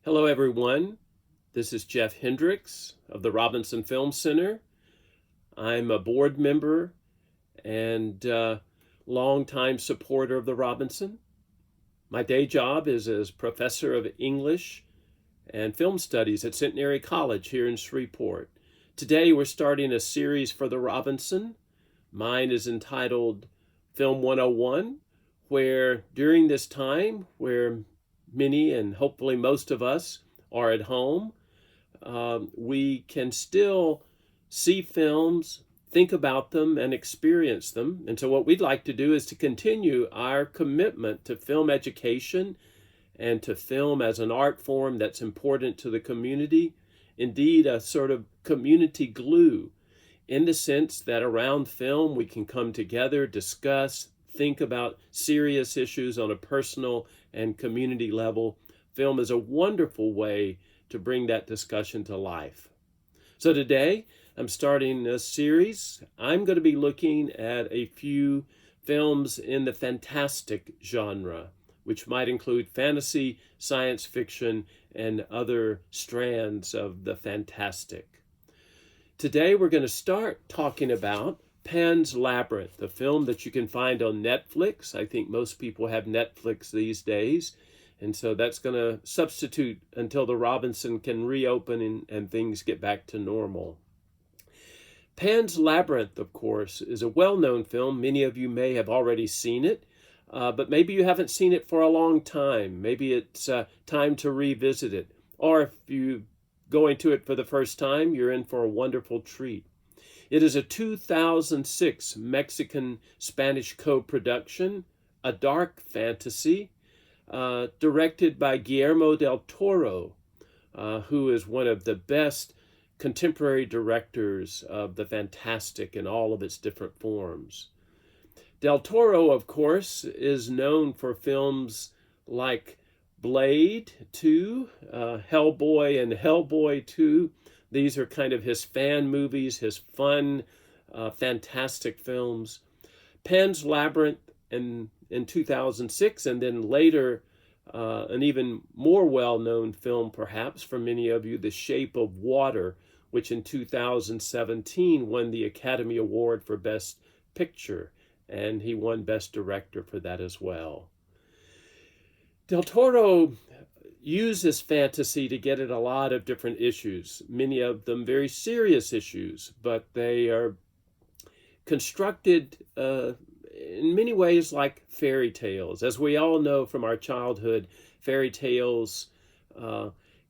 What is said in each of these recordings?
Hello, everyone. This is Jeff Hendricks of the Robinson Film Center. I'm a board member and longtime supporter of the Robinson. My day job is as professor of English and film studies at Centenary College here in Shreveport. Today, we're starting a series for the Robinson. Mine is entitled Film 101, where during this time, where many and hopefully most of us are at home, we can still see films, think about them, and experience them. And so, what we'd like to do is to continue our commitment to film education and to film as an art form that's important to the community, indeed, a sort of community glue, in the sense that around film we can come together, discuss, think about serious issues on a personal and community level. Film is a wonderful way to bring that discussion to life. So today, I'm starting a series. I'm going to be looking at a few films in the fantastic genre, which might include fantasy, science fiction, and other strands of the fantastic. Today, we're going to start talking about Pan's Labyrinth, a film that you can find on Netflix. I think most people have Netflix these days, and so that's going to substitute until the Robinson can reopen and things get back to normal. Pan's Labyrinth, of course, is a well-known film. Many of you may have already seen it, but maybe you haven't seen it for a long time. Maybe it's time to revisit it. Or if you go into it for the first time, you're in for a wonderful treat. It is a 2006 Mexican-Spanish co-production, a dark fantasy, directed by Guillermo del Toro, who is one of the best contemporary directors of the fantastic in all of its different forms. Del Toro, of course, is known for films like Blade 2, Hellboy, and Hellboy 2. These are kind of his fan movies, his fun, fantastic films. Pan's Labyrinth in 2006, and then later, an even more well-known film, perhaps, for many of you, The Shape of Water, which in 2017 won the Academy Award for Best Picture, and he won Best Director for that as well. Del Toro uses fantasy to get at a lot of different issues, many of them very serious issues, but they are constructed in many ways like fairy tales. As we all know from our childhood, fairy tales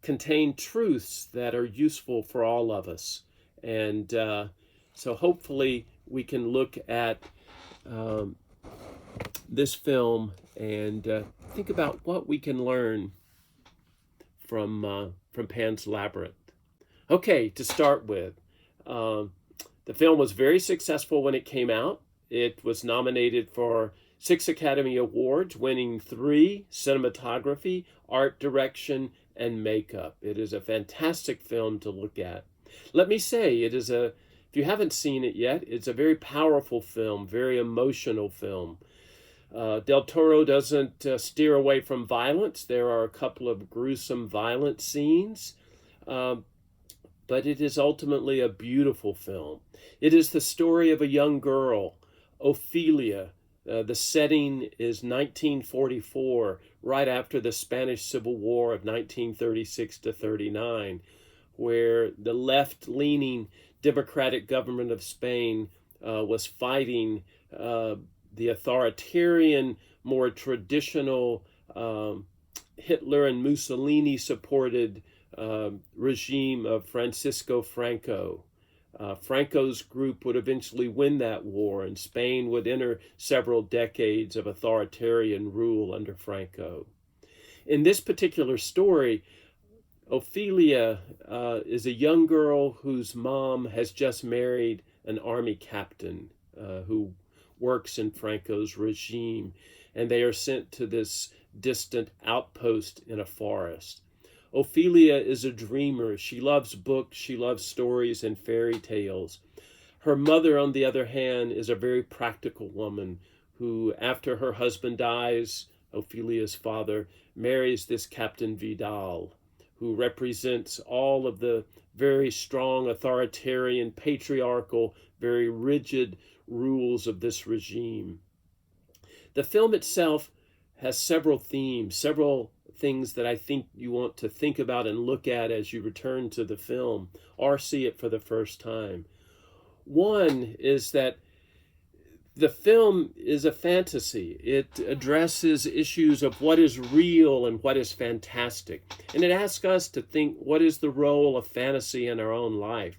contain truths that are useful for all of us. And so hopefully we can look at this film and think about what we can learn from Pan's Labyrinth. Okay, to start with, the film was very successful when it came out. It was nominated for 6 Academy Awards, winning 3: cinematography, art direction, and makeup. It is a fantastic film to look at. Let me say, if you haven't seen it yet, it's a very powerful film, very emotional film. Del Toro doesn't steer away from violence. There are a couple of gruesome, violent scenes, but it is ultimately a beautiful film. It is the story of a young girl, Ophelia. The setting is 1944, right after the Spanish Civil War of 1936 to 39, where the left-leaning democratic government of Spain was fighting the authoritarian, more traditional Hitler and Mussolini supported regime of Francisco Franco. Franco's group would eventually win that war, and Spain would enter several decades of authoritarian rule under Franco. In this particular story, Ophelia is a young girl whose mom has just married an army captain who works in Franco's regime, and they are sent to this distant outpost in a forest. Ophelia is a dreamer. She loves books, she loves stories and fairy tales. Her mother, on the other hand, is a very practical woman who, after her husband dies, Ophelia's father, marries this Captain Vidal, who represents all of the very strong, authoritarian, patriarchal, very rigid rules of this regime. The film itself has several themes, several things that I think you want to think about and look at as you return to the film or see it for the first time. One is that the film is a fantasy. It addresses issues of what is real and what is fantastic. And it asks us to think, what is the role of fantasy in our own life?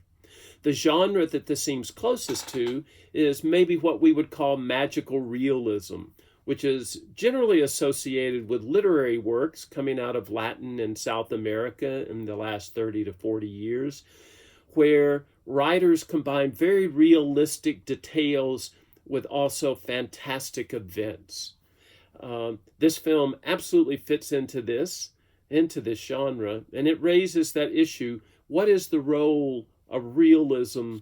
The genre that this seems closest to is maybe what we would call magical realism, which is generally associated with literary works coming out of Latin and South America in the last 30 to 40 years, where writers combine very realistic details with also fantastic events. This film absolutely fits into this genre, and it raises that issue: what is the role of realism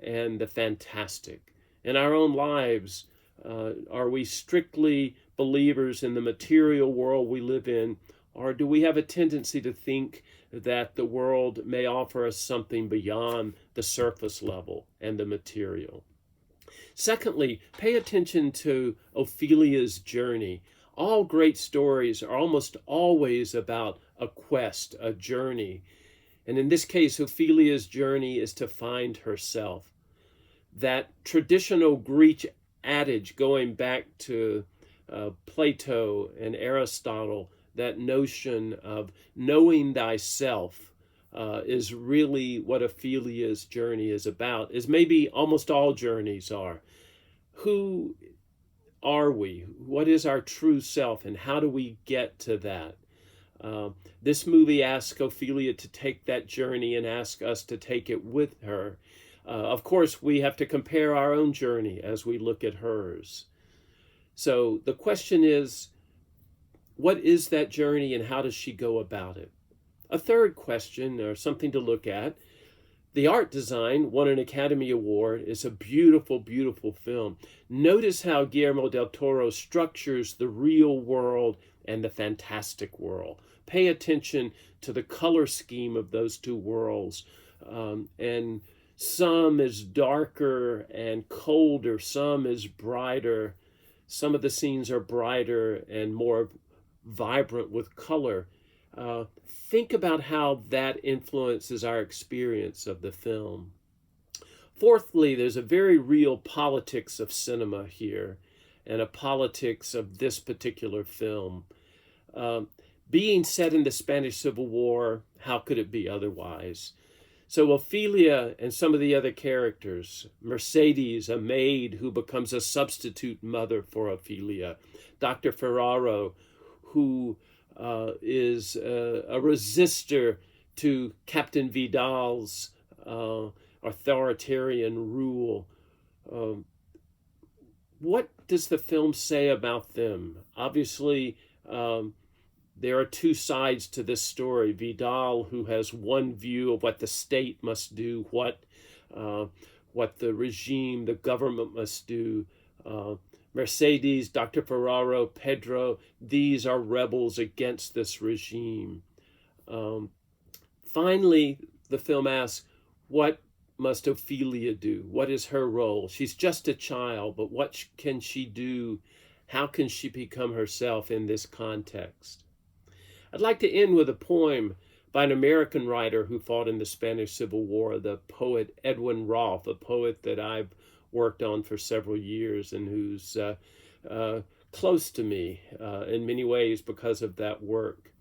and the fantastic in our own lives? Are we strictly believers in the material world we live in, or do we have a tendency to think that the world may offer us something beyond the surface level and the material? Secondly, pay attention to Ophelia's journey. All great stories are almost always about a quest, a journey. And in this case, Ophelia's journey is to find herself. That traditional Greek adage going back to Plato and Aristotle, that notion of knowing thyself, is really what Ophelia's journey is about, as maybe almost all journeys are. Who are we? What is our true self, and how do we get to that? This movie asks Ophelia to take that journey and ask us to take it with her. Of course, we have to compare our own journey as we look at hers. So the question is, what is that journey and how does she go about it? A third question, or something to look at: the art design won an Academy Award. It's a beautiful, beautiful film. Notice how Guillermo del Toro structures the real world and the fantastic world. Pay attention to the color scheme of those two worlds. And some is darker and colder, some is brighter. Some of the scenes are brighter and more vibrant with color. Think about how that influences our experience of the film. Fourthly, there's a very real politics of cinema here, and a politics of this particular film. Being set in the Spanish Civil War, how could it be otherwise? So Ophelia and some of the other characters: Mercedes, a maid who becomes a substitute mother for Ophelia; Dr. Ferraro, who is a resistor to Captain Vidal's authoritarian rule. What does the film say about them? Obviously, there are two sides to this story. Vidal, who has one view of what the state must do, what the regime, the government must do. Mercedes, Dr. Ferraro, Pedro, these are rebels against this regime. Finally, the film asks, what must Ophelia do? What is her role? She's just a child, but what can she do? How can she become herself in this context? I'd like to end with a poem by an American writer who fought in the Spanish Civil War, the poet Edwin Rolfe, a poet that I've worked on for several years and who's close to me in many ways because of that work.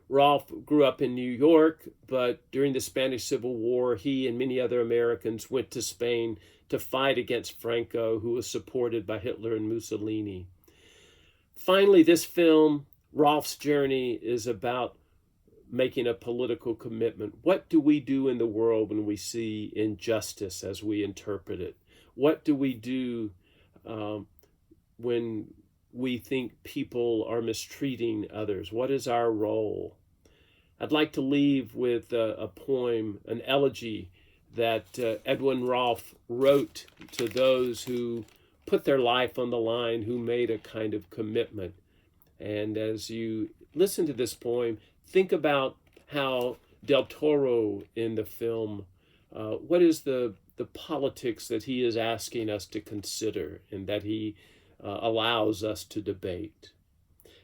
Rolfe grew up in New York, but during the Spanish Civil War, he and many other Americans went to Spain to fight against Franco, who was supported by Hitler and Mussolini. Finally, this film, Rolfe's journey, is about making a political commitment. What do we do in the world when we see injustice as we interpret it? What do we do when we think people are mistreating others? What is our role? I'd like to leave with a poem, an elegy that Edwin Rolfe wrote to those who put their life on the line, who made a kind of commitment. And as you listen to this poem, think about how Del Toro in the film, what is the politics that he is asking us to consider and that he allows us to debate.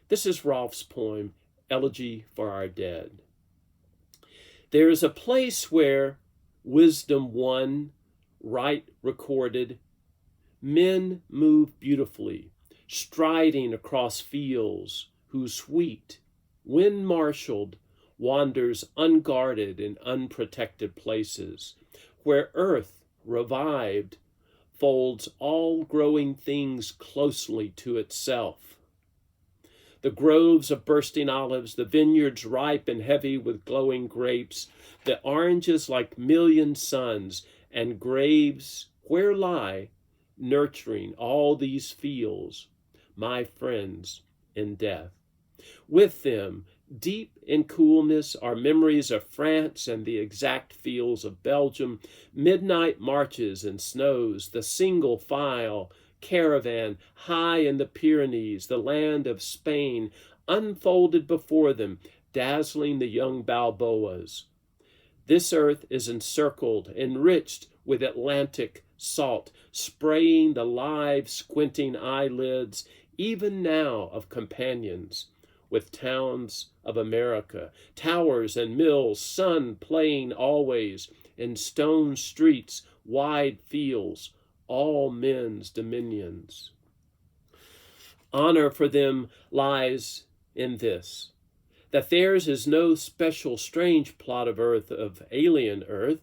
This is Rolf's poem, Elegy for Our Dead. There is a place where wisdom won, right recorded, men move beautifully, striding across fields whose wheat, wind marshaled, wanders unguarded in unprotected places, where earth, revived, folds all growing things closely to itself. The groves of bursting olives, the vineyards ripe and heavy with glowing grapes, the oranges like million suns, and graves where lie, nurturing all these fields, my friends in death. With them, deep in coolness, are memories of France and the exact fields of Belgium, midnight marches and snows, the single file caravan high in the Pyrenees, the land of Spain, unfolded before them, dazzling the young Balboas. This earth is encircled, enriched with Atlantic salt, spraying the live, squinting eyelids, even now of companions, with towns of America, towers and mills, sun playing always, in stone streets, wide fields, all men's dominions. Honor for them lies in this, that theirs is no special strange plot of earth, of alien earth.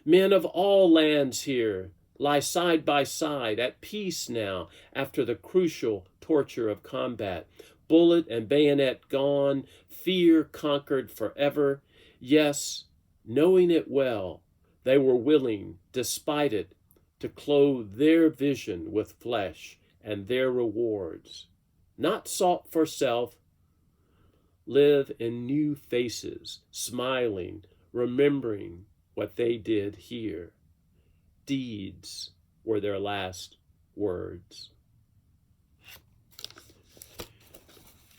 Men of all lands here lie side by side, at peace now, after the crucial torture of combat. Bullet and bayonet gone, fear conquered forever. Yes, knowing it well, they were willing, despite it, to clothe their vision with flesh and their rewards. Not sought for self, live in new faces, smiling, remembering what they did here. Deeds were their last words.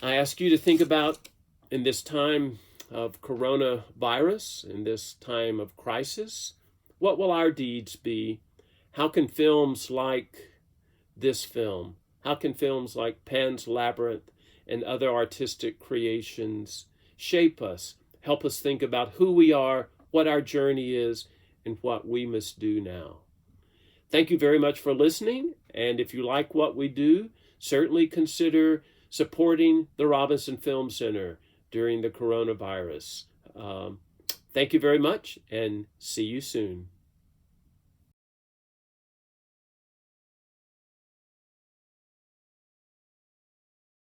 I ask you to think about, in this time of coronavirus, in this time of crisis, what will our deeds be? How can films like this film, how can films like Pan's Labyrinth and other artistic creations shape us, help us think about who we are, what our journey is, and what we must do now? Thank you very much for listening, and if you like what we do, certainly consider supporting the Robinson Film Center during the coronavirus. Thank you very much, and see you soon.